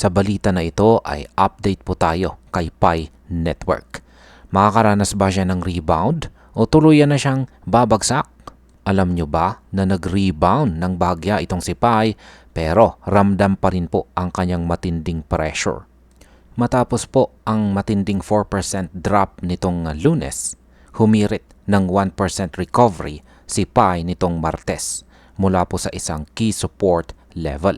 Sa balita na ito ay update po tayo kay Pi Network. Makakaranas ba siya ng rebound o tuluyan na siyang babagsak? Alam nyo ba na nag-rebound ng bahagya itong si Pi pero ramdam pa rin po ang kanyang matinding pressure. Matapos po ang matinding 4% drop nitong Lunes, humirit ng 1% recovery si Pi nitong Martes mula po sa isang key support level.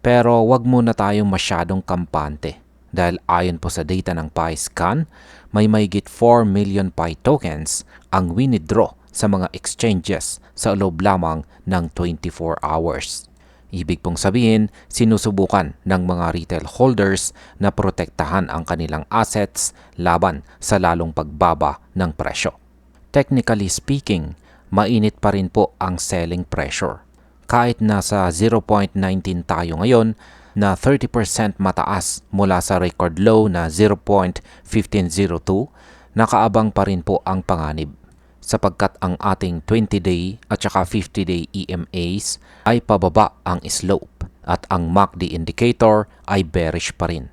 Pero wag muna tayong masyadong kampante dahil ayon po sa data ng PiScan, may mahigit 4 million Pi tokens ang winidraw sa mga exchanges sa loob lamang ng 24 hours. Ibig pong sabihin, sinusubukan ng mga retail holders na protektahan ang kanilang assets laban sa lalong pagbaba ng presyo. Technically speaking, mainit pa rin po ang selling pressure. Kahit nasa 0.19 tayo ngayon na 30% mataas mula sa record low na 0.1502, nakaabang pa rin po ang panganib sapagkat ang ating 20-day at saka 50-day EMAs ay pababa ang slope at ang MACD indicator ay bearish pa rin.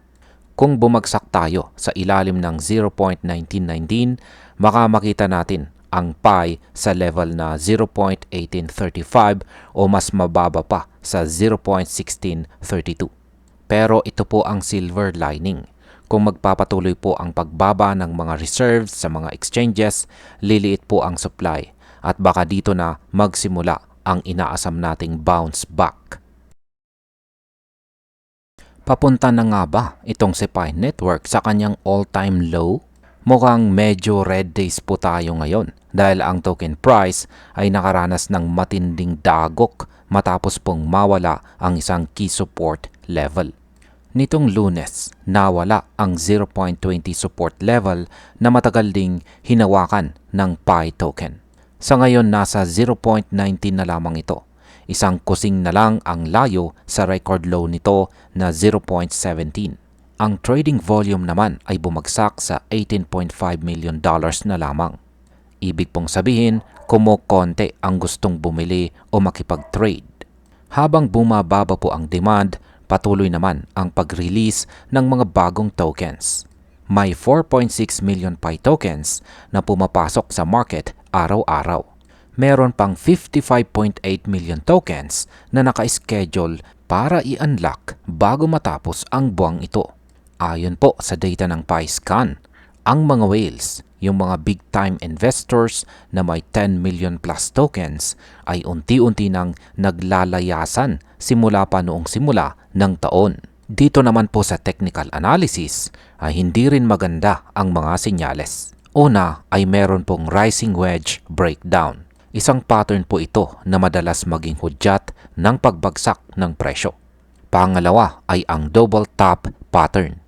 Kung bumagsak tayo sa ilalim ng 0.1919, baka makita natin ang Pi sa level na 0.1835 o mas mababa pa sa 0.1632. Pero ito po ang silver lining. Kung magpapatuloy po ang pagbaba ng mga reserves sa mga exchanges, liliit po ang supply at baka dito na magsimula ang inaasam nating bounce back. Papunta na nga ba itong si Pi Network sa kanyang all-time low? Mukhang medyo red days po tayo ngayon dahil ang token price ay nakaranas ng matinding dagok matapos pong mawala ang isang key support level. Nitong Lunes, nawala ang 0.20 support level na matagal ding hinawakan ng Pi token. Sa ngayon, nasa 0.19 na lamang ito. Isang kusing na lang ang layo sa record low nito na 0.17. Ang trading volume naman ay bumagsak sa $18.5 million na lamang. Ibig pong sabihin, kumukonti ang gustong bumili o makipag-trade. Habang bumababa po ang demand, patuloy naman ang pag-release ng mga bagong tokens. May 4.6 million Pi tokens na pumapasok sa market araw-araw. Meron pang 55.8 million tokens na naka-schedule para i-unlock bago matapos ang buwang ito. Ayon po sa data ng PiScan, ang mga whales, yung mga big-time investors na may 10 million plus tokens ay unti-unti nang naglalayasan simula pa noong simula ng taon. Dito naman po sa technical analysis ay hindi rin maganda ang mga senyales. Una ay meron pong rising wedge breakdown. Isang pattern po ito na madalas maging hudyat ng pagbagsak ng presyo. Pangalawa ay ang double top pattern.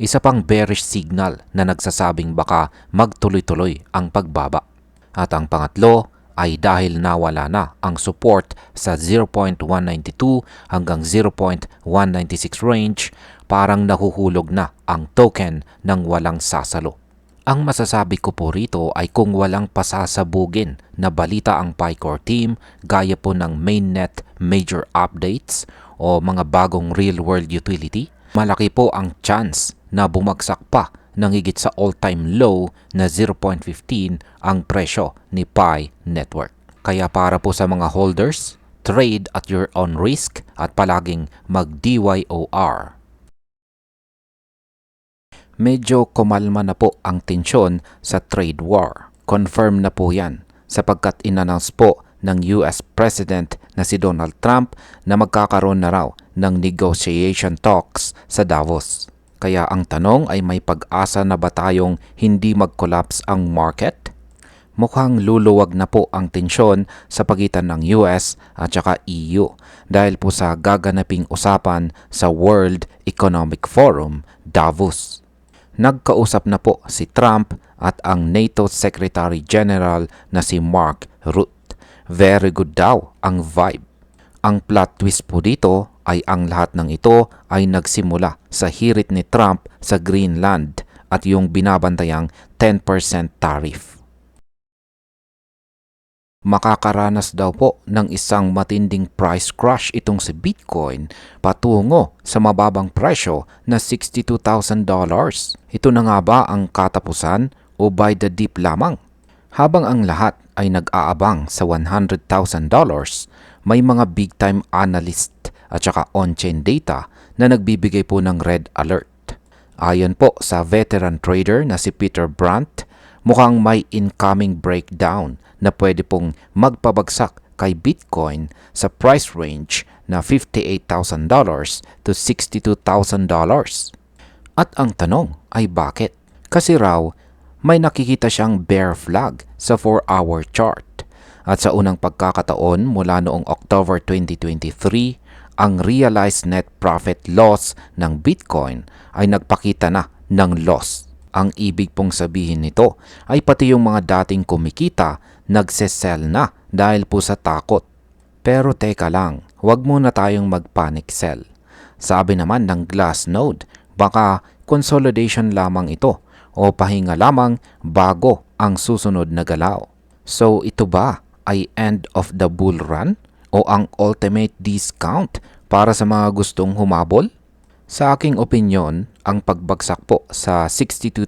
Isa pang bearish signal na nagsasabing baka magtuloy-tuloy ang pagbaba. At ang pangatlo ay dahil nawala na ang support sa 0.192 hanggang 0.196 range, parang nahuhulog na ang token ng walang sasalo. Ang masasabi ko po rito ay kung walang pasasabugin na balita ang PiCore team gaya po ng mainnet major updates o mga bagong real-world utility, malaki po ang chance na bumagsak pa ng higit sa all-time low na 0.15 ang presyo ni Pi Network. Kaya para po sa mga holders, trade at your own risk at palaging mag-DYOR. Medyo kumalma na po ang tensyon sa trade war. Confirm na po yan sapagkat inannounce po ng US President na si Donald Trump na magkakaroon na raw ng negotiation talks sa Davos. Kaya ang tanong ay may pag-asa na ba tayong hindi mag-collapse ang market? Mukhang luluwag na po ang tensyon sa pagitan ng US at saka EU dahil po sa gaganaping usapan sa World Economic Forum, Davos. Nagkausap na po si Trump at ang NATO Secretary General na si Mark Rutte. Very good daw ang vibe. Ang plot twist po dito ay ang lahat ng ito ay nagsimula sa hirit ni Trump sa Greenland at yung binabantayang 10% tariff. Makakaranas daw po ng isang matinding price crash itong si Bitcoin patungo sa mababang presyo na $62,000. Ito na nga ba ang katapusan o by the dip lamang? Habang ang lahat ay nag-aabang sa $100,000, may mga big-time analyst at saka on-chain data na nagbibigay po ng red alert. Ayon po sa veteran trader na si Peter Brandt, mukhang may incoming breakdown na pwede pong magpabagsak kay Bitcoin sa price range na $58,000 to $62,000. At ang tanong ay bakit? Kasi raw, may nakikita siyang bear flag sa 4-hour chart. At sa unang pagkakataon mula noong October 2023, ang realized net profit loss ng Bitcoin ay nagpakita na ng loss. Ang ibig pong sabihin nito ay pati yung mga dating kumikita nagsesell na dahil po sa takot. Pero teka lang, huwag muna tayong mag-panic sell. Sabi naman ng Glassnode, baka consolidation lamang ito o pahinga lamang bago ang susunod na galaw. So ito ba ay end of the bull run o ang ultimate discount para sa mga gustong humabol? Sa aking opinyon, ang pagbagsak po sa $62,000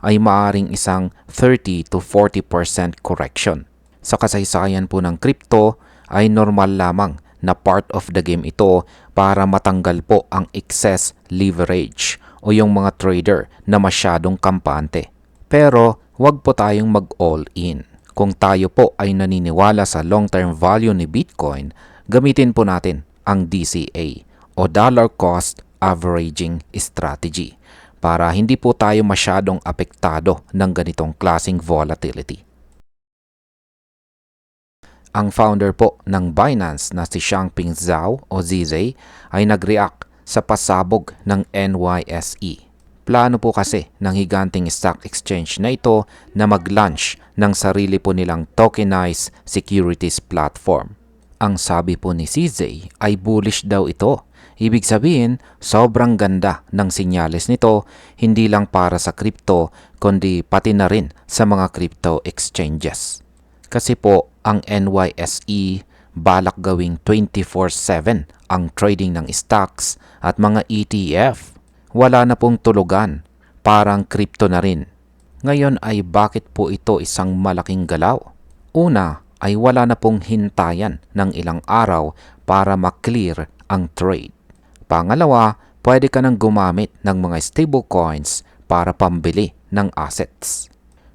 ay maaring isang 30 to 40% correction. Sa kasaysayan po ng crypto ay normal lamang na part of the game ito para matanggal po ang excess leverage o yung mga trader na masyadong kampante. Pero huwag po tayong mag-all in. Kung tayo po ay naniniwala sa long-term value ni Bitcoin, gamitin po natin ang DCA o Dollar Cost Averaging Strategy para hindi po tayo masyadong apektado ng ganitong klaseng volatility. Ang founder po ng Binance na si Changpeng Zhao o ZZ ay nag-react sa pasabog ng NYSE. Plano po kasi ng higanting stock exchange na ito na mag-launch ng sarili po nilang tokenized securities platform. Ang sabi po ni CZ ay bullish daw ito. Ibig sabihin, sobrang ganda ng sinyales nito hindi lang para sa crypto kundi pati na rin sa mga crypto exchanges. Kasi po ang NYSE balak gawing 24/7 ang trading ng stocks at mga ETF. Wala na pong tulugan, parang crypto na rin. Ngayon ay bakit po ito isang malaking galaw? Una ay wala na pong hintayan ng ilang araw para ma-clear ang trade. Pangalawa, pwede ka nang gumamit ng mga stablecoins para pambili ng assets.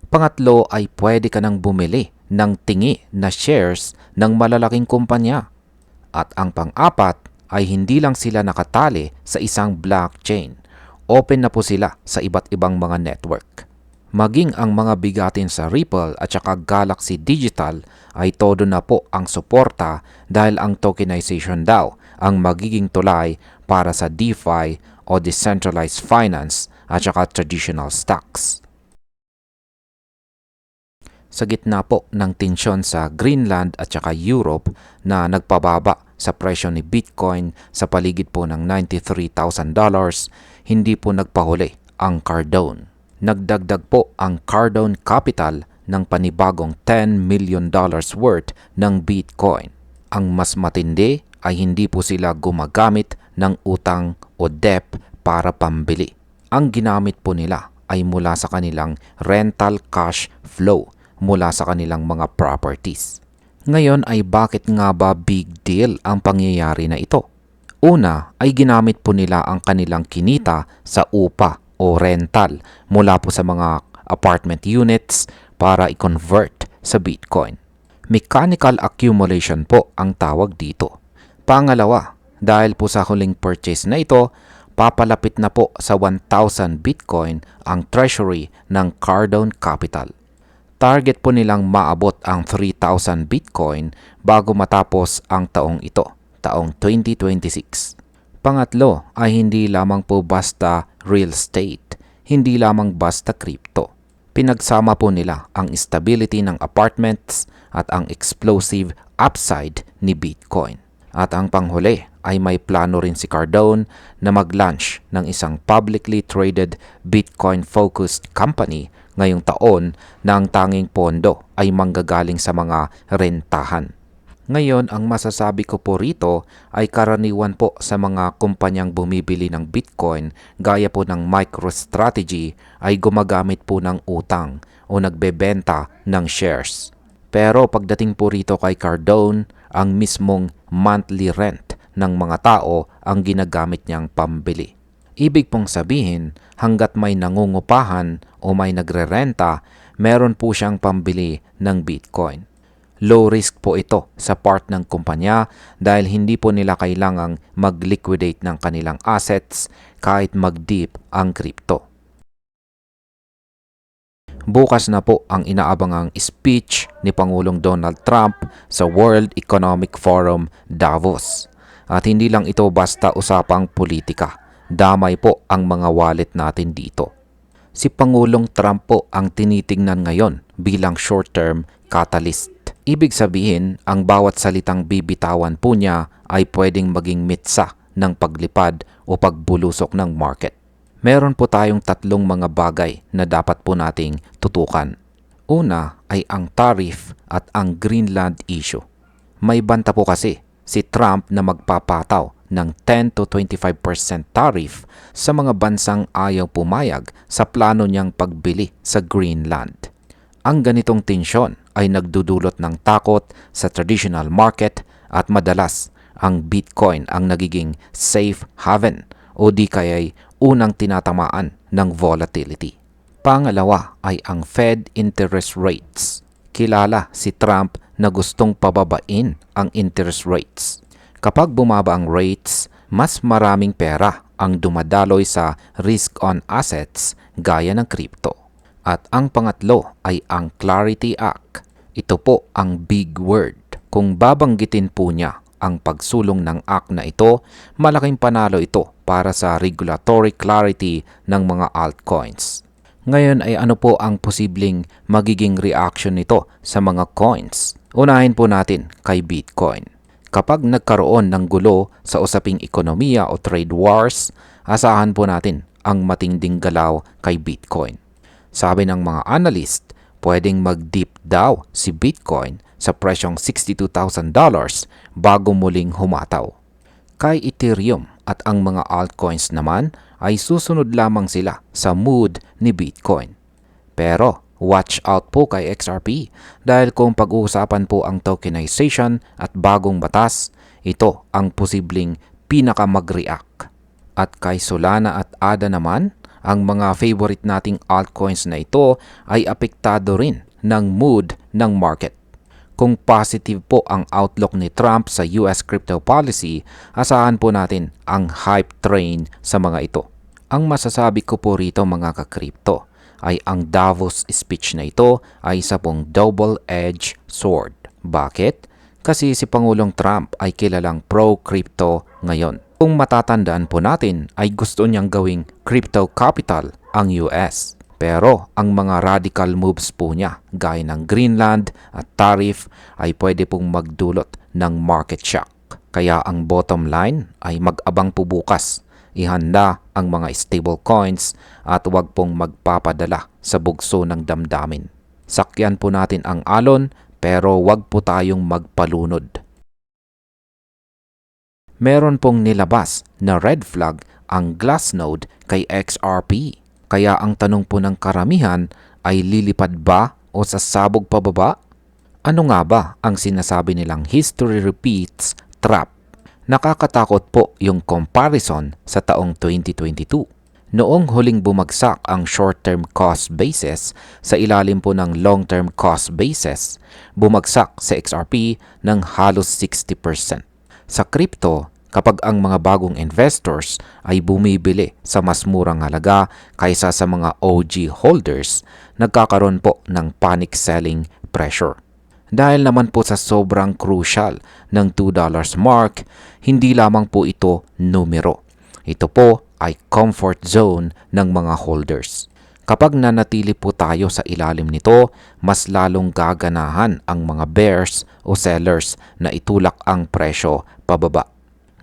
Pangatlo ay pwede ka nang bumili ng tingi na shares ng malalaking kumpanya. At ang pang-apat ay hindi lang sila nakatali sa isang blockchain. Open na po sila sa iba't ibang mga network. Maging ang mga bigatin sa Ripple at saka Galaxy Digital ay todo na po ang suporta dahil ang tokenization daw ang magiging tulay para sa DeFi o decentralized finance at saka traditional stocks. Sa gitna po ng tensyon sa Greenland at saka Europe na nagpababa sa presyo ni Bitcoin sa paligid po ng $93,000, hindi po nagpahuli ang Cardone. Nagdagdag po ang Cardone Capital ng panibagong $10 million worth ng Bitcoin. Ang mas matindi ay hindi po sila gumagamit ng utang o debt para pambili. Ang ginamit po nila ay mula sa kanilang rental cash flow mula sa kanilang mga properties. Ngayon ay bakit nga ba big deal ang pangyayari na ito? Una ay ginamit po nila ang kanilang kinita sa upa o rental mula po sa mga apartment units para i-convert sa Bitcoin. Mechanical accumulation po ang tawag dito. Pangalawa, dahil po sa huling purchase na ito, papalapit na po sa 1,000 Bitcoin ang treasury ng Cardone Capital. Target po nilang maabot ang 3,000 Bitcoin bago matapos ang taong ito, taong 2026. Pangatlo ay hindi lamang po basta real estate, hindi lamang basta crypto. Pinagsama po nila ang stability ng apartments at ang explosive upside ni Bitcoin. At ang panghuli ay may plano rin si Cardone na mag-launch ng isang publicly traded Bitcoin-focused company ngayong taon na ang tanging pondo ay manggagaling sa mga rentahan. Ngayon, ang masasabi ko po rito ay karaniwan po sa mga kumpanyang bumibili ng Bitcoin gaya po ng MicroStrategy ay gumagamit po ng utang o nagbebenta ng shares. Pero pagdating po rito kay Cardone, ang mismong monthly rent ng mga tao ang ginagamit niyang pambili. Ibig pong sabihin, hanggat may nangungupahan o may nagrerenta, meron po siyang pambili ng Bitcoin. Low risk po ito sa part ng kumpanya dahil hindi po nila kailangang mag-liquidate ng kanilang assets kahit mag-dip ang crypto. Bukas na po ang inaabangang speech ni Pangulong Donald Trump sa World Economic Forum Davos. At hindi lang ito basta usapang politika. Damay po ang mga wallet natin dito. Si Pangulong Trump po ang tinitingnan ngayon bilang short-term catalyst. Ibig sabihin, ang bawat salitang bibitawan po niya ay pwedeng maging mitsa ng paglipad o pagbulusok ng market. Meron po tayong tatlong mga bagay na dapat po nating tutukan. Una ay ang tariff at ang Greenland issue. May banta po kasi si Trump na magpapataw ng 10 to 25% tariff sa mga bansang ayaw pumayag sa plano niyang pagbili sa Greenland. Ang ganitong tensyon ay nagdudulot ng takot sa traditional market at madalas ang Bitcoin ang nagiging safe haven o di kaya'y unang tinatamaan ng volatility. Pangalawa ay ang Fed interest rates. Kilala si Trump na gustong pababain ang interest rates. Kapag bumaba ang rates, mas maraming pera ang dumadaloy sa risk-on assets gaya ng crypto. At ang pangatlo ay ang Clarity Act. Ito po ang big word. Kung babanggitin po niya ang pagsulong ng act na ito, malaking panalo ito para sa regulatory clarity ng mga altcoins. Ngayon ay ano po ang posibleng magiging reaction nito sa mga coins? Unahin po natin kay Bitcoin. Kapag nagkaroon ng gulo sa usaping ekonomiya o trade wars, asahan po natin ang matinding galaw kay Bitcoin. Sabi ng mga analyst, pwedeng mag-dip daw si Bitcoin sa presyong $62,000 bago muling humataw. Kay Ethereum at ang mga altcoins naman ay susunod lamang sila sa mood ni Bitcoin. Pero watch out po kay XRP dahil kung pag-uusapan po ang tokenization at bagong batas, ito ang posibleng pinaka mag-react. At kay Solana at ADA naman, ang mga favorite nating altcoins na ito ay apektado rin ng mood ng market. Kung positive po ang outlook ni Trump sa US crypto policy, asahan po natin ang hype train sa mga ito. Ang masasabi ko po rito mga ka-crypto ay ang Davos speech na ito ay isa pong double-edged sword. Bakit? Kasi si Pangulong Trump ay kilalang pro-crypto ngayon. Kung matatandaan po natin ay gusto niyang gawing crypto capital ang US. Pero ang mga radical moves po niya gaya ng Greenland at tariff ay pwede pong magdulot ng market shock. Kaya ang bottom line ay mag-abang po bukas. Ihanda ang mga stable coins at huwag pong magpapadala sa bugso ng damdamin. Sakyan po natin ang alon pero huwag po tayong magpalunod. Meron pong nilabas na red flag ang Glassnode kay XRP. Kaya ang tanong po ng karamihan ay lilipad ba o sasabog pababa? Ano nga ba ang sinasabi nilang history repeats trap? Nakakatakot po yung comparison sa taong 2022. Noong huling bumagsak ang short-term cost basis sa ilalim po ng long-term cost basis, bumagsak sa XRP ng halos 60%. Sa crypto, kapag ang mga bagong investors ay bumibili sa mas murang halaga kaysa sa mga OG holders, nagkakaroon po ng panic selling pressure. Dahil naman po sa sobrang crucial ng $2 mark, hindi lamang po ito numero. Ito po ay comfort zone ng mga holders. Kapag nanatili po tayo sa ilalim nito, mas lalong gaganahan ang mga bears o sellers na itulak ang presyo pababa.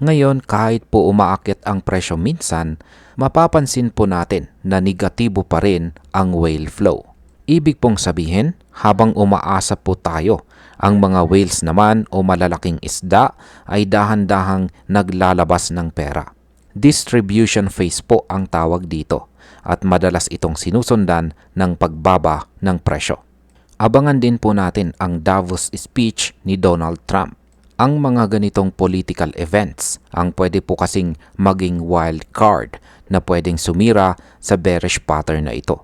Ngayon, kahit po umaakit ang presyo minsan, mapapansin po natin na negatibo pa rin ang whale flow. Ibig pong sabihin, habang umaasa po tayo, ang mga whales naman o malalaking isda ay dahan-dahang naglalabas ng pera. Distribution phase po ang tawag dito at madalas itong sinusundan ng pagbaba ng presyo. Abangan din po natin ang Davos speech ni Donald Trump. Ang mga ganitong political events ang pwede po kasing maging wild card na pwedeng sumira sa bearish pattern na ito.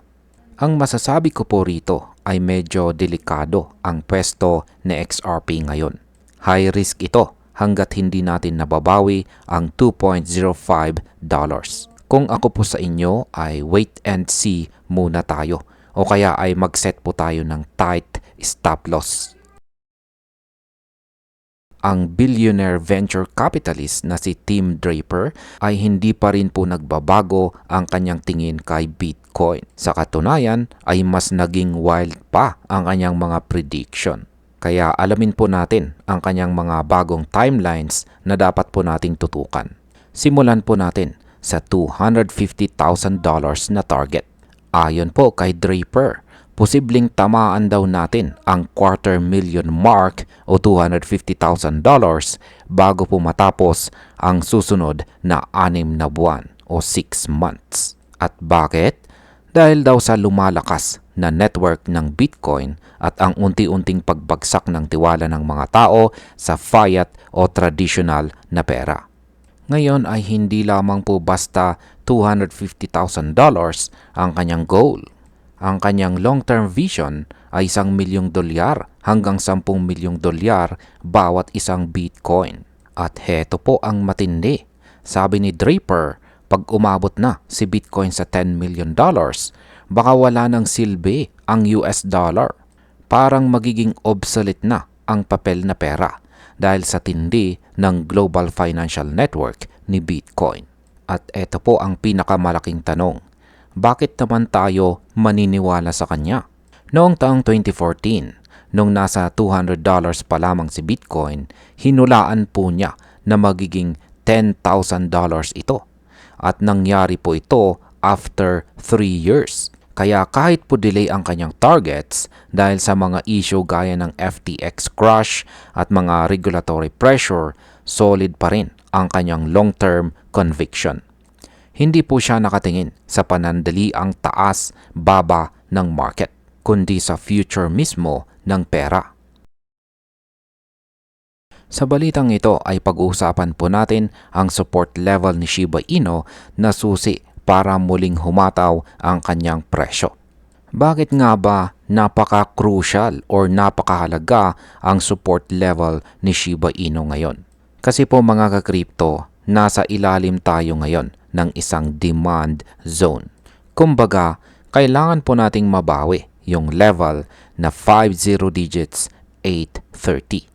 Ang masasabi ko po rito ay medyo delikado ang pwesto ni XRP ngayon. High risk ito hanggat hindi natin nababawi ang $2.05. Kung ako po sa inyo ay wait and see muna tayo o kaya ay mag-set po tayo ng tight stop loss. Ang billionaire venture capitalist na si Tim Draper ay hindi pa rin po nagbabago ang kanyang tingin kay Bitcoin. Sa katunayan ay mas naging wild pa ang kanyang mga prediction. Kaya alamin po natin ang kanyang mga bagong timelines na dapat po nating tutukan. Simulan po natin sa $250,000 na target. Ayon po kay Draper, posibleng tamaan daw natin ang $250,000 mark o $250,000 bago po matapos ang susunod na 6 na buwan o 6 months. At bakit? Dahil daw sa lumalakas na network ng Bitcoin at ang unti-unting pagbagsak ng tiwala ng mga tao sa fiat o traditional na pera. Ngayon ay hindi lamang po basta $250,000 ang kanyang goal. Ang kanyang long-term vision ay $1,000,000 hanggang $10,000,000 bawat isang Bitcoin. At heto po ang matindi. Sabi ni Draper, pag umabot na si Bitcoin sa $10,000,000, baka wala nang silbi ang US dollar. Parang magiging obsolete na ang papel na pera dahil sa tindi ng global financial network ni Bitcoin. At eto po ang pinakamalaking tanong. Bakit naman tayo maniniwala sa kanya? Noong taong 2014, nung nasa $200 pa lamang si Bitcoin, hinulaan po niya na magiging $10,000 ito. At nangyari po ito after 3 years. Kaya kahit po delay ang kanyang targets dahil sa mga issue gaya ng FTX crash at mga regulatory pressure, solid pa rin ang kanyang long-term conviction. Hindi po siya nakatingin sa panandaliang taas-baba ng market, kundi sa future mismo ng pera. Sa balitang ito ay pag-uusapan po natin ang support level ni Shiba Inu na susi para muling humataw ang kanyang presyo. Bakit nga ba napaka-crucial or napakahalaga ang support level ni Shiba Inu ngayon? Kasi po mga ka-crypto, nasa ilalim tayo ngayon ng isang demand zone. Kumbaga, kailangan po nating mabawi yung level na 50 digits 830.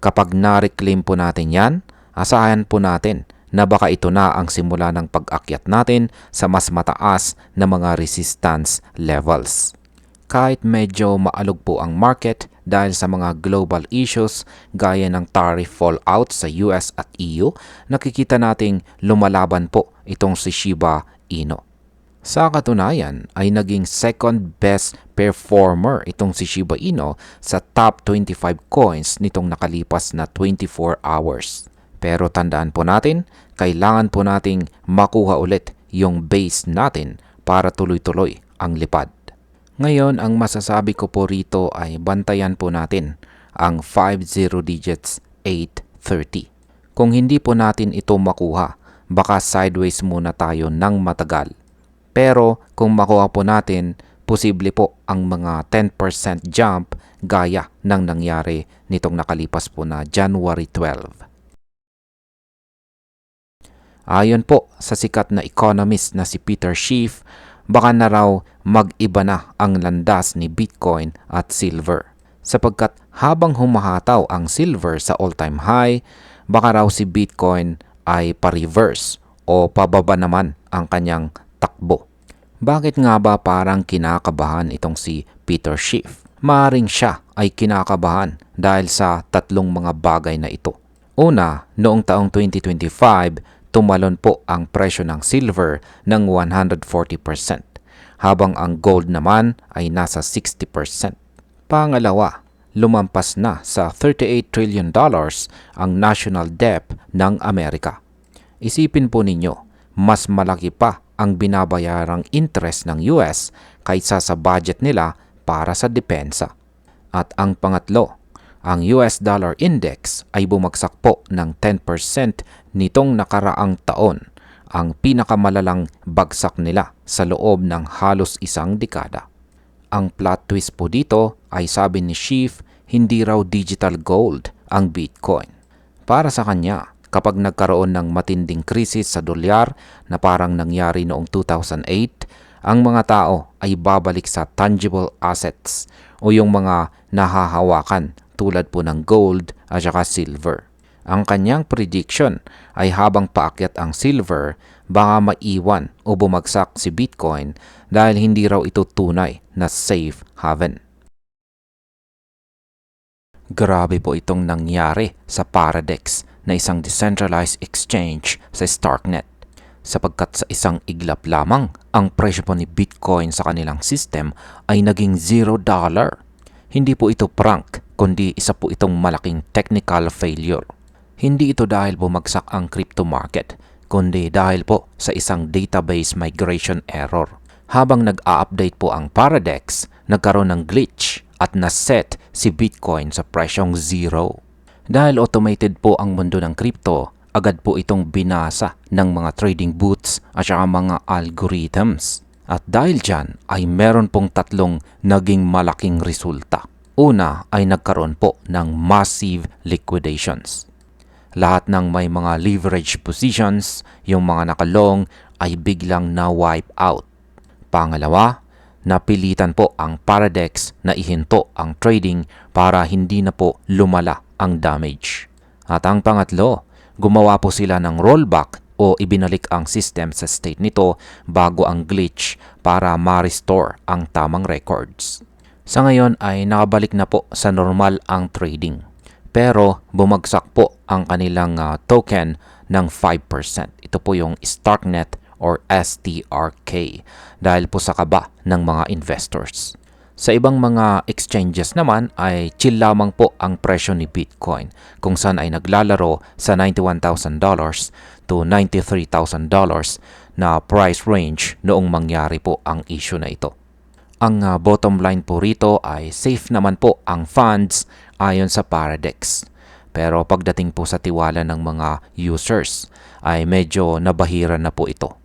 Kapag na-reclaim po natin yan, asahan po natin na baka ito na ang simula ng pag-akyat natin sa mas mataas na mga resistance levels. Kahit medyo maalog po ang market dahil sa mga global issues gaya ng tariff fallout sa US at EU, nakikita nating lumalaban po itong si Shiba Inu. Sa katunayan ay naging second best performer itong si Shiba Inu sa top 25 coins nitong nakalipas na 24 hours. Pero tandaan po natin, kailangan po nating makuha ulit yung base natin para tuloy-tuloy ang lipad. Ngayon, ang masasabi ko po rito ay bantayan po natin ang 50 digits 830. Kung hindi po natin ito makuha, baka sideways muna tayo ng matagal. Pero kung makuha po natin, posible po ang mga 10% jump gaya ng nangyari nitong nakalipas po na January 12. Ayon po sa sikat na economist na si Peter Schiff, baka na raw mag-iba na ang landas ni Bitcoin at silver. Sapagkat habang humahataw ang silver sa all-time high, baka raw si Bitcoin ay pa-reverse o pababa naman ang kanyang takbo. Bakit nga ba parang kinakabahan itong si Peter Schiff? Maaring siya ay kinakabahan dahil sa tatlong mga bagay na ito. Una, noong taong 2025, tumalon po ang presyo ng silver ng 140%. habang ang gold naman ay nasa 60%. Pangalawa, lumampas na sa $38 trillion ang national debt ng Amerika. Isipin po ninyo, mas malaki pa ang binabayarang interest ng US kaysa sa budget nila para sa depensa. At ang pangatlo, ang US dollar index ay bumagsak po ng 10% nitong nakaraang taon, ang pinakamalalang bagsak nila sa loob ng halos isang dekada. Ang plot twist po dito ay sabi ni Schiff, hindi raw digital gold ang Bitcoin. Para sa kanya, kapag nagkaroon ng matinding krisis sa dolyar na parang nangyari noong 2008, ang mga tao ay babalik sa tangible assets o yung mga nahahawakan tulad po ng gold at saka silver. Ang kanyang prediction ay habang paakyat ang silver, baka maiwan o bumagsak si Bitcoin dahil hindi raw ito tunay na safe haven. Grabe po itong nangyari sa Paradex na isang decentralized exchange sa Starknet. Sapagkat sa isang iglap lamang, ang presyo po ni Bitcoin sa kanilang system ay naging $0. Hindi po ito prank, kundi isa po itong malaking technical failure. Hindi ito dahil bumagsak ang crypto market, kundi dahil po sa isang database migration error. Habang nag-a-update po ang Paradex, nagkaroon ng glitch at naset si Bitcoin sa presyong 0. Dahil automated po ang mundo ng crypto, agad po itong binasa ng mga trading boots at saka mga algorithms. At dahil dyan ay meron pong tatlong naging malaking resulta. Una ay nagkaroon po ng massive liquidations. Lahat ng may mga leverage positions, yung mga nakalong ay biglang na-wipe out. Pangalawa, napilitan po ang Paradex na ihinto ang trading para hindi na po lumala ang damage. At ang pangatlo, gumawa po sila ng rollback o ibinalik ang system sa state nito bago ang glitch para ma-restore ang tamang records. Sa ngayon ay nakabalik na po sa normal ang trading. Pero bumagsak po ang kanilang token ng 5%. Ito po yung Starknet or STRK dahil po sa kaba ng mga investors. Sa ibang mga exchanges naman ay chill lamang po ang presyo ni Bitcoin kung saan ay naglalaro sa $91,000 to $93,000 na price range noong mangyari po ang issue na ito. Ang bottom line po rito ay safe naman po ang funds ayon sa Paradex. Pero pagdating po sa tiwala ng mga users ay medyo nabahiran na po ito.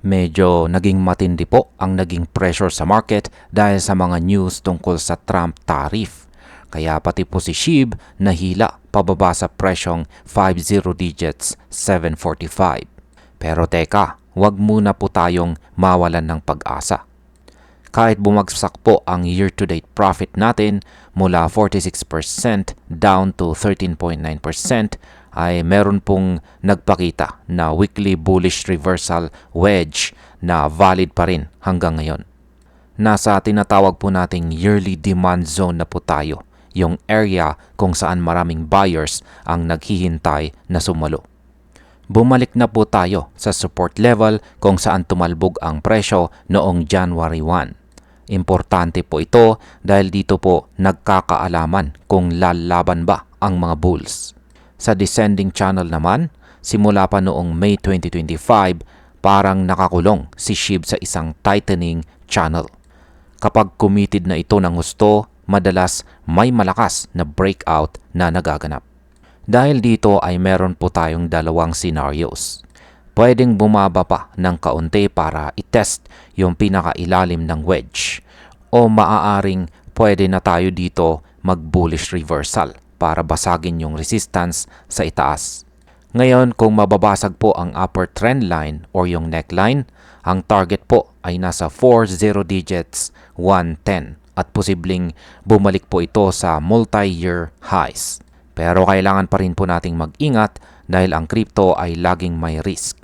Medyo naging matindi po ang naging pressure sa market dahil sa mga news tungkol sa Trump tariff. Kaya pati po si SHIB nahila pababa sa presyong 50 digits 745. Pero teka, wag muna po tayong mawalan ng pag-asa. Kahit bumagsak po ang year-to-date profit natin mula 46% down to 13.9%, ay meron pong nagpakita na weekly bullish reversal wedge na valid pa rin hanggang ngayon. Nasa tinatawag po nating yearly demand zone na po tayo, yung area kung saan maraming buyers ang naghihintay na sumalo. Bumalik na po tayo sa support level kung saan tumalbog ang presyo noong January 1. Importante po ito dahil dito po nagkakaalaman kung lalaban ba ang mga bulls. Sa descending channel naman, simula pa noong May 2025, parang nakakulong si SHIB sa isang tightening channel. Kapag committed na ito ng gusto, madalas may malakas na breakout na nagaganap. Dahil dito ay meron po tayong dalawang scenarios. Pwedeng bumaba pa ng kaunti para itest yung pinakailalim ng wedge o maaaring pwede na tayo dito mag-bullish reversal para basagin yung resistance sa itaas. Ngayon, kung mababasag po ang upper trend line or yung neckline, ang target po ay nasa 40 digits 110 at posibleng bumalik po ito sa multi-year highs. Pero kailangan pa rin po nating mag-ingat dahil ang crypto ay laging may risk.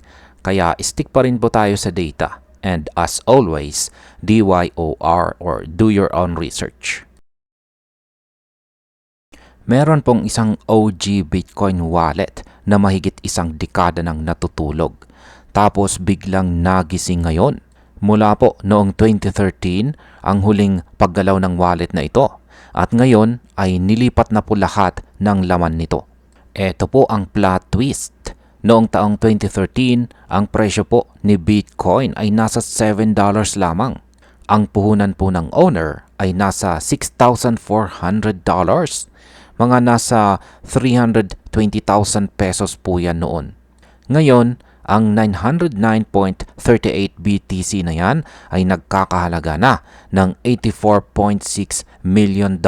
Kaya stick pa rin po tayo sa data. And as always, DYOR or do your own research. Meron pong isang OG Bitcoin wallet na mahigit isang dekada nang natutulog. tapos biglang nagising ngayon. Mula po noong 2013 ang huling paggalaw ng wallet na ito at ngayon ay nilipat na po lahat ng laman nito. Ito po ang plot twist. Noong taong 2013, ang presyo po ni Bitcoin ay nasa $7 lamang. Ang puhunan po ng owner ay nasa $6,400. Mga nasa 320,000 pesos po yan noon. Ngayon, ang 909.38 BTC na yan ay nagkakahalaga na ng $84.6 million.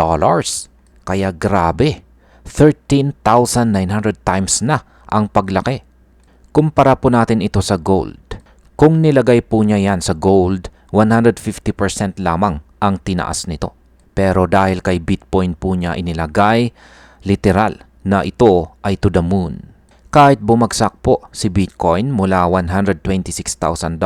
Kaya grabe, 13,900 times na ang paglaki. Kumpara po natin ito sa gold. Kung nilagay po niya yan sa gold, 150% lamang ang tinaas nito. Pero dahil kay Bitcoin po niya inilagay, literal na ito ay to the moon. Kahit bumagsak po si Bitcoin mula $126,000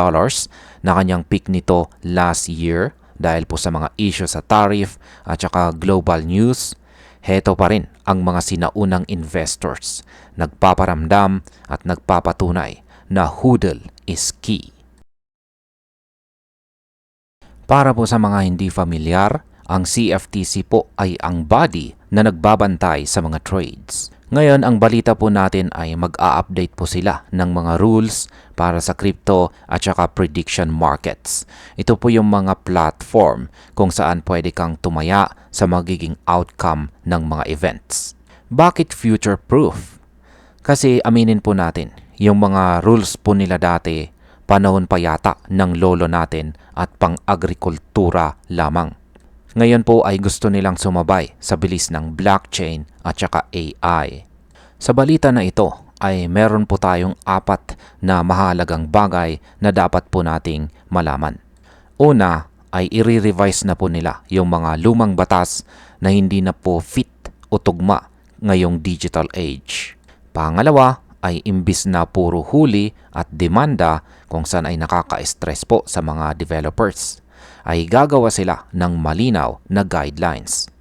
na kanyang peak nito last year dahil po sa mga issue sa tariff at saka global news, heto pa rin ang mga sinaunang investors. Nagpaparamdam at nagpapatunay na HODL is key. Para po sa mga hindi familiar, ang CFTC po ay ang body na nagbabantay sa mga trades. Ngayon, ang balita po natin ay mag-a-update po sila ng mga rules para sa crypto at saka prediction markets. Ito po yung mga platform kung saan pwede kang tumaya sa magiging outcome ng mga events. Bakit future-proof? Kasi aminin po natin, yung mga rules po nila dati, panahon pa yata ng lolo natin at pang-agrikultura lamang. Ngayon po ay gusto nilang sumabay sa bilis ng blockchain at saka AI. Sa balita na ito ay meron po tayong 4 na mahalagang bagay na dapat po nating malaman. Una ay i-revise na po nila yung mga lumang batas na hindi na po fit o tugma ngayong digital age. Pangalawa ay imbis na puro huli at demanda kung saan ay nakaka-stress po sa mga developers, ay gagawa sila ng malinaw na guidelines.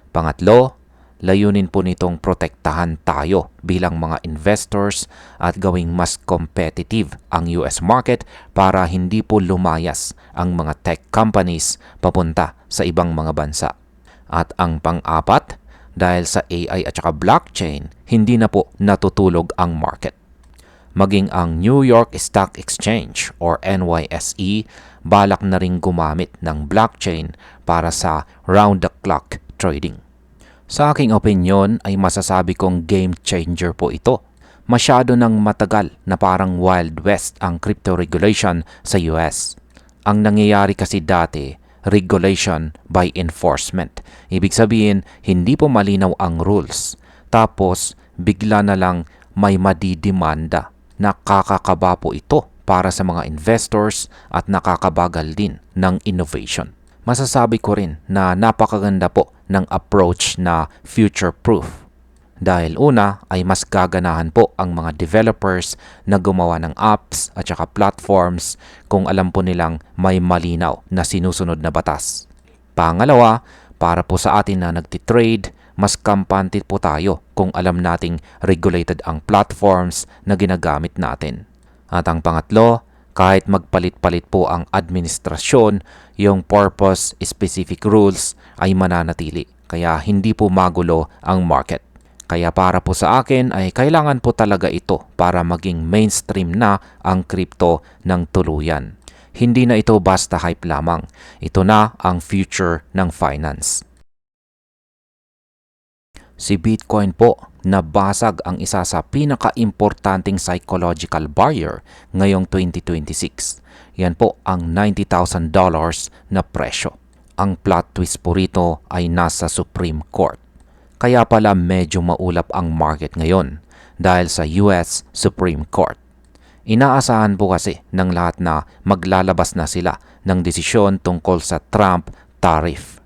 Pangatlo, layunin po nitong protektahan tayo bilang mga investors at gawing mas competitive ang US market para hindi po lumayas ang mga tech companies papunta sa ibang mga bansa. At ang pang-apat, dahil sa AI at saka blockchain, hindi na po natutulog ang market. Maging ang New York Stock Exchange or NYSE balak na ring gumamit ng blockchain para sa round-the-clock trading. Sa aking opinyon ay masasabi kong game changer po ito. Masyado nang matagal na parang Wild West ang crypto regulation sa US. Ang nangyayari kasi dati, regulation by enforcement. Ibig sabihin, hindi po malinaw ang rules. Tapos, bigla na lang may madidemanda. Nakakakaba po ito para sa mga investors at nakakabagal din ng innovation. Masasabi ko rin na napakaganda po ng approach na future-proof. Dahil una ay mas gaganahan po ang mga developers na gumawa ng apps at saka platforms kung alam po nilang may malinaw na sinusunod na batas. Pangalawa, para po sa atin na nagtitrade, mas kampante po tayo kung alam nating regulated ang platforms na ginagamit natin. At ang pangatlo, kahit magpalit-palit po ang administrasyon, yung purpose-specific rules ay mananatili. Kaya hindi po magulo ang market. Kaya para po sa akin ay kailangan po talaga ito para maging mainstream na ang crypto ng tuluyan. Hindi na ito basta hype lamang. Ito na ang future ng finance. Si Bitcoin po, nabasag ang isa sa pinaka-importanting psychological barrier ngayong 2026. Yan po ang $90,000 na presyo. Ang plot twist po rito ay nasa Supreme Court. Kaya pala medyo maulap ang market ngayon dahil sa US Supreme Court. Inaasahan po kasi ng lahat na maglalabas na sila ng desisyon tungkol sa Trump tariff.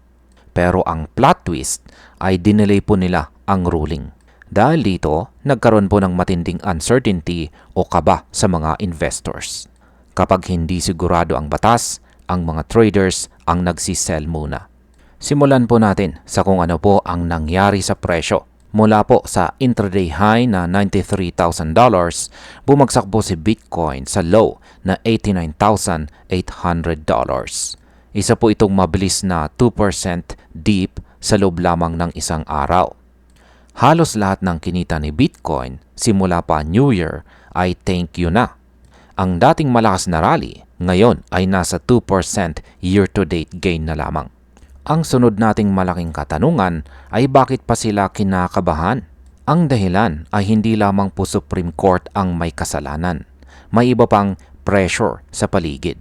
Pero ang plot twist ay dinelay po nila ang ruling. Dahil dito, nagkaroon po ng matinding uncertainty o kaba sa mga investors. Kapag hindi sigurado ang batas, ang mga traders ang nagsisell muna. Simulan po natin sa kung ano po ang nangyari sa presyo Mula po sa intraday high na $93,000, bumagsak po si Bitcoin sa low na $89,800. Isa po itong mabilis na 2% dip sa loob lamang ng isang araw. Halos lahat ng kinita ni Bitcoin simula pa New Year ay thank you na. Ang dating malakas na rally ngayon ay nasa 2% year-to-date gain na lamang. Ang sunod nating malaking katanungan ay bakit pa sila kinakabahan? Ang dahilan ay hindi lamang po Supreme Court ang may kasalanan. May iba pang pressure sa paligid.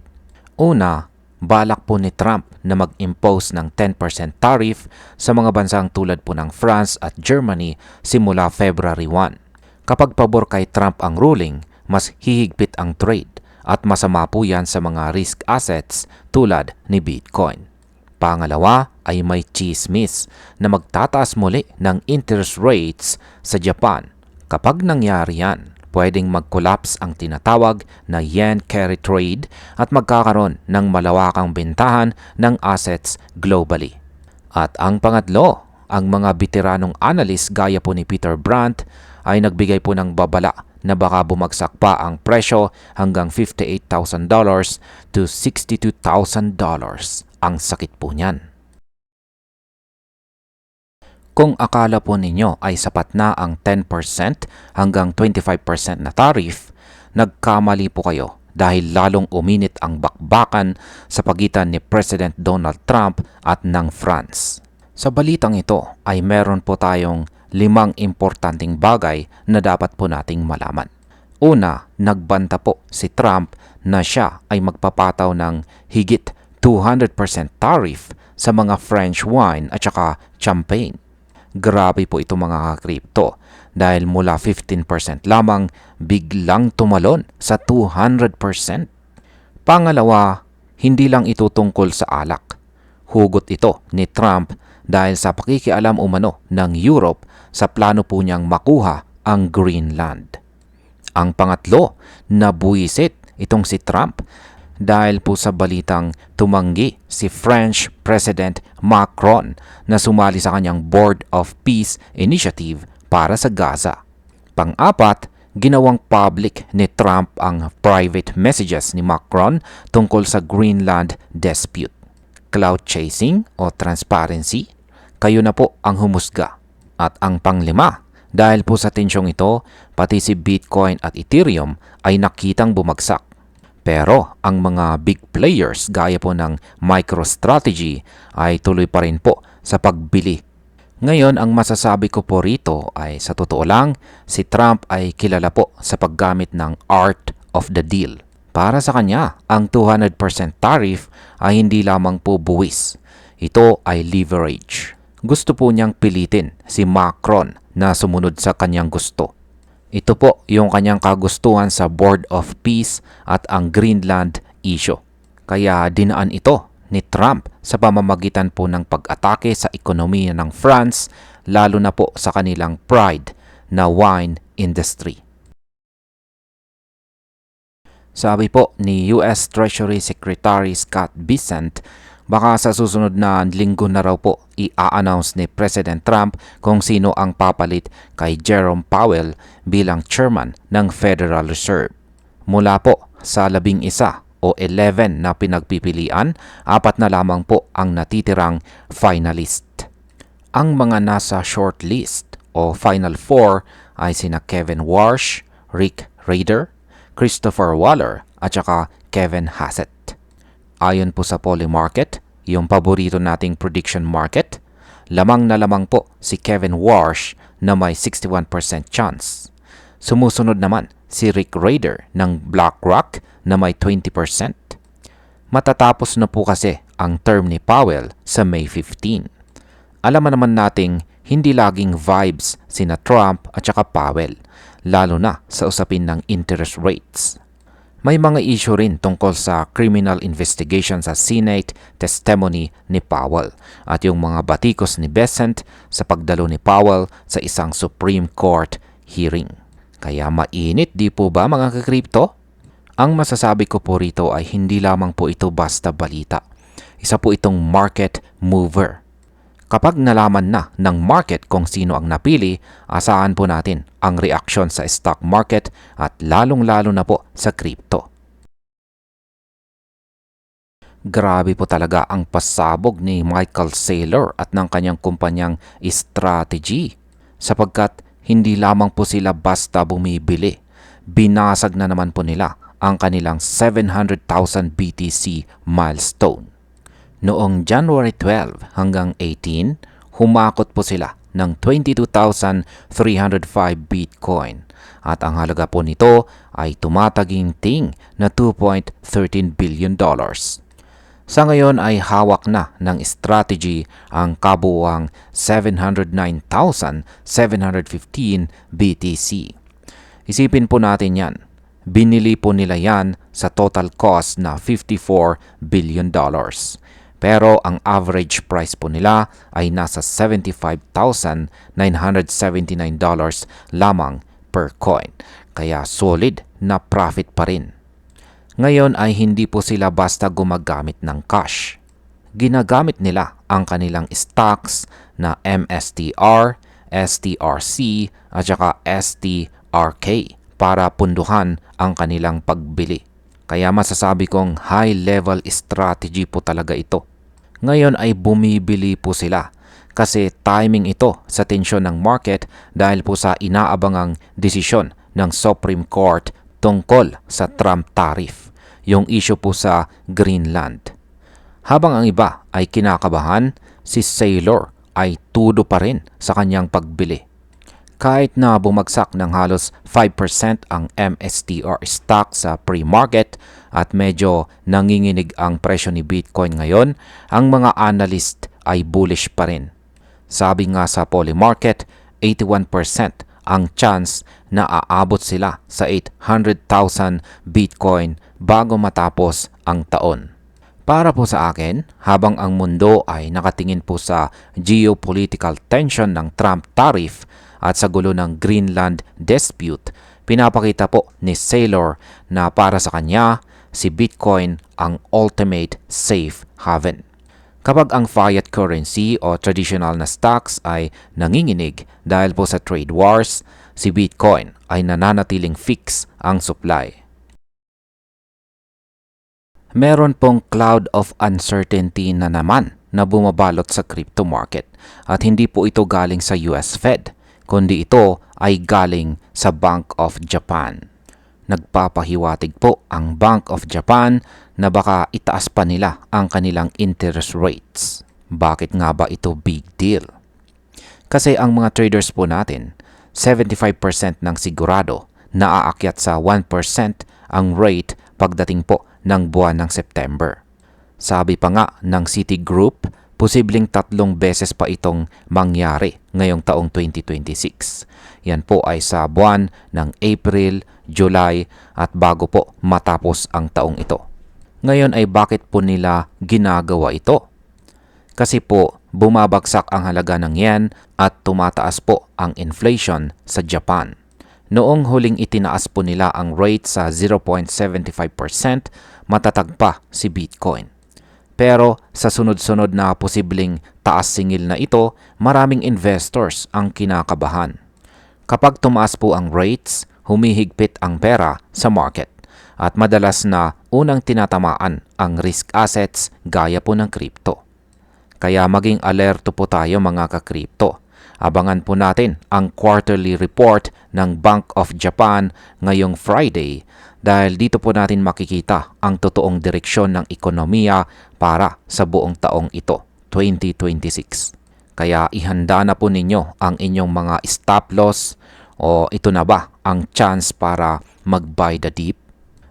Una, balak po ni Trump na mag-impose ng 10% tariff sa mga bansang tulad po ng France at Germany simula February 1. Kapag pabor kay Trump ang ruling, mas hihigpit ang trade at masama po yan sa mga risk assets tulad ni Bitcoin. Pangalawa ay may chismis na magtataas muli ng interest rates sa Japan. Kapag nangyari yan, pwedeng mag-collapse ang tinatawag na yen carry trade at magkakaroon ng malawakang bentahan ng assets globally. At ang pangatlo, ang mga veteranong analyst gaya po ni Peter Brandt ay nagbigay po ng babala na baka bumagsak pa ang presyo hanggang $58,000 to $62,000. Ang sakit po niyan. Kung akala po ninyo ay sapat na ang 10% hanggang 25% na tariff, nagkamali po kayo dahil lalong uminit ang bakbakan sa pagitan ni President Donald Trump at ng France. Sa balitang ito ay meron po tayong 5 importanteng bagay na dapat po nating malaman. Una, nagbanta po si Trump na siya ay magpapataw ng higit 200% tariff sa mga French wine at saka champagne. Grabe po ito mga ka-crypto dahil mula 15% lamang biglang tumalon sa 200%. Pangalawa, hindi lang ito tungkol sa alak. Hugot ito ni Trump dahil sa pakikialam umano ng Europe sa plano po niyang makuha ang Greenland. Ang pangatlo, nabuwisit itong si Trump dahil po sa balitang tumanggi si French President Macron na sumali sa kanyang Board of Peace Initiative para sa Gaza. Pang-apat, ginawang public ni Trump ang private messages ni Macron tungkol sa Greenland dispute. Cloud chasing o transparency? Kayo na po ang humusga. At ang panglima, dahil po sa tensyong ito, pati si Bitcoin at Ethereum ay nakitang bumagsak. Pero ang mga big players gaya po ng MicroStrategy ay tuloy pa rin po sa pagbili. Ngayon, ang masasabi ko po rito ay sa totoo lang, si Trump ay kilala po sa paggamit ng art of the deal. Para sa kanya, ang 200% tariff ay hindi lamang po buwis. Ito ay leverage. Gusto po niyang pilitin si Macron na sumunod sa kanyang gusto. Ito po yung kanyang kagustuhan sa Board of Peace at ang Greenland issue. Kaya dinaan ito ni Trump sa pamamagitan po ng pag-atake sa ekonomiya ng France, lalo na po sa kanilang pride na wine industry. Sabi po ni US Treasury Secretary Scott Bessent, baka sa susunod na linggo na raw po i-announce ni President Trump kung sino ang papalit kay Jerome Powell bilang chairman ng Federal Reserve. Mula po sa 11 o 11 na pinagpipilian, 4 na lamang po ang natitirang finalist. Ang mga nasa shortlist o final 4 ay sina Kevin Warsh, Rick Rader, Christopher Waller at saka Kevin Hassett. Ayon po sa Polymarket, yung paborito nating prediction market, lamang na lamang po si Kevin Warsh na may 61% chance. Sumusunod naman si Rick Rader ng BlackRock na may 20%. Matatapos na po kasi ang term ni Powell sa May 15. Alam naman nating hindi laging vibes sina Trump at saka Powell, lalo na sa usapin ng interest rates. May mga issue rin tungkol sa criminal investigation sa Senate testimony ni Powell at yung mga batikos ni Bessent sa pagdalo ni Powell sa isang Supreme Court hearing. Kaya mainit di po ba mga ka-crypto? Ang masasabi ko po rito ay hindi lamang po ito basta balita. Isa po itong market mover. Kapag nalaman na ng market kung sino ang napili, asahan po natin ang reaksyon sa stock market at lalong-lalo na po sa crypto. Grabe po talaga ang pasabog ni Michael Saylor at ng kanyang kumpanyang Strategy sapagkat hindi lamang po sila basta bumibili. Binasag na naman po nila ang kanilang 700,000 BTC milestone. Noong January 12 hanggang 18, humakot po sila ng 22,305 Bitcoin at ang halaga po nito ay tumataginting na $2.13 billion. Sa ngayon ay hawak na ng Strategy ang kabuuang 709,715 BTC. Isipin po natin yan. Binili po nila yan sa total cost na $54 billion. Pero ang average price po nila ay nasa $75,979 lamang per coin. Kaya solid na profit pa rin. Ngayon ay hindi po sila basta gumagamit ng cash. Ginagamit nila ang kanilang stocks na MSTR, STRC at saka STRK para punduhan ang kanilang pagbili. Kaya masasabi kong high-level strategy po talaga ito. Ngayon ay bumibili po sila kasi timing ito sa tensyon ng market dahil po sa inaabangang desisyon ng Supreme Court tungkol sa Trump tariff, yung issue po sa Greenland. Habang ang iba ay kinakabahan, si Saylor ay tudo pa rin sa kanyang pagbili. Kahit na bumagsak ng halos 5% ang MSTR stock sa pre-market at medyo nanginginig ang presyo ni Bitcoin ngayon, ang mga analyst ay bullish pa rin. Sabi nga sa Polymarket, 81% ang chance na aabot sila sa 800,000 Bitcoin bago matapos ang taon. Para po sa akin, habang ang mundo ay nakatingin po sa geopolitical tension ng Trump tariff at sa gulo ng Greenland dispute, pinapakita po ni Saylor na para sa kanya, si Bitcoin ang ultimate safe haven. Kapag ang fiat currency o traditional na stocks ay nanginginig dahil po sa trade wars, si Bitcoin ay nananatiling fix ang supply. Meron pong cloud of uncertainty na naman na bumabalot sa crypto market at hindi po ito galing sa US Fed, kundi ito ay galing sa Bank of Japan. Nagpapahiwatig po ang Bank of Japan na baka itaas pa nila ang kanilang interest rates. Bakit nga ba ito big deal? Kasi ang mga traders po natin, 75% ng sigurado na aakyat sa 1% ang rate pagdating po ng buwan ng September. Sabi pa nga ng Citigroup, posibleng 3 beses pa itong mangyari ngayong taong 2026. Yan po ay sa buwan ng April, July at bago po matapos ang taong ito. Ngayon ay bakit po nila ginagawa ito? Kasi po bumabagsak ang halaga ng yen at tumataas po ang inflation sa Japan. Noong huling itinaas po nila ang rate sa 0.75%, matatag pa si Bitcoin. Pero sa sunod-sunod na posibleng taas singil na ito, maraming investors ang kinakabahan. Kapag tumaas po ang rates, humihigpit ang pera sa market at madalas na unang tinatamaan ang risk assets gaya po ng crypto. Kaya maging alerto po tayo mga ka-crypto. Abangan po natin ang quarterly report ng Bank of Japan ngayong Friday dahil dito po natin makikita ang totoong direksyon ng ekonomiya para sa buong taong ito, 2026. Kaya ihanda na po ninyo ang inyong mga stop loss o ito na ba ang chance para mag-buy the dip?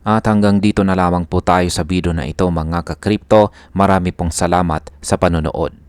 At hanggang dito na lamang po tayo sa video na ito mga ka-crypto. Marami pong salamat sa panonood.